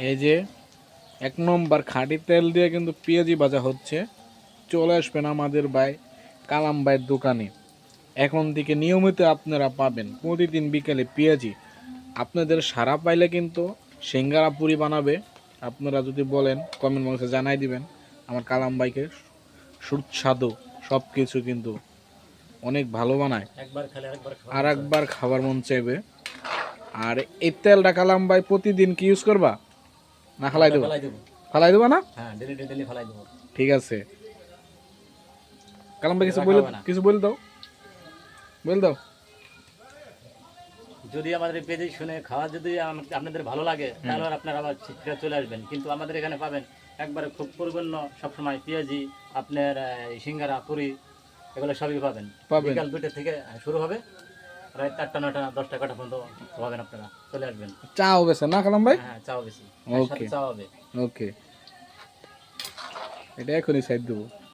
এই যে 1 নম্বর খাঁটি তেল দিয়ে কিন্তু পেঁয়াজি ভাজা হচ্ছে। চলে আসবেন আমাদের কালাম ভাইয়ের দোকানে। এখন থেকে নিয়মিত আপনারা পাবেন প্রতিদিন বিকেলে পেঁয়াজি। আপনাদের সারা পাইলে কিন্তু সিঙ্গারা পুরি বানাবে। আপনারা যদি বলেন কমেন্ট বক্সে জানাই দিবেন আমার কালাম ভাইকে। সুস্বাদু সব কিছু কিন্তু অনেক ভালো বানায়, আর একবার খাবার মন চাইবে। আর এই তেলটা কালাম ভাই প্রতিদিন কি ইউজ করবা না খালাই দেবো? ফালাই দেবো না? ঠিক আছে কালাম ভাই, কিছু বলে দাও, বলে দাও। যদি আমাদের পেজে শুনে খাওয়া যদি আপনাদের ভালো লাগে তাহলে আর আপনারা আবার ফিরে চলে আসবেন। কিন্তু আমাদের এখানে পাবেন একবারে খুব পরিপূর্ণ সবসময় পেঁয়াজি, আপনার সিঙ্গারা পুরি এগুলো সবই পাবেন। বিকাল 2টা থেকে শুরু হবে, প্রায় 4টা 9টা 10টা কটা পর্যন্ত পাবেন। আপনারা চলে আসবেন। চা হবে না কালাম ভাই? হ্যাঁ, চাও বেশি, ওকে চা হবে। ওকে, এটা এখনই সাইড দেবো।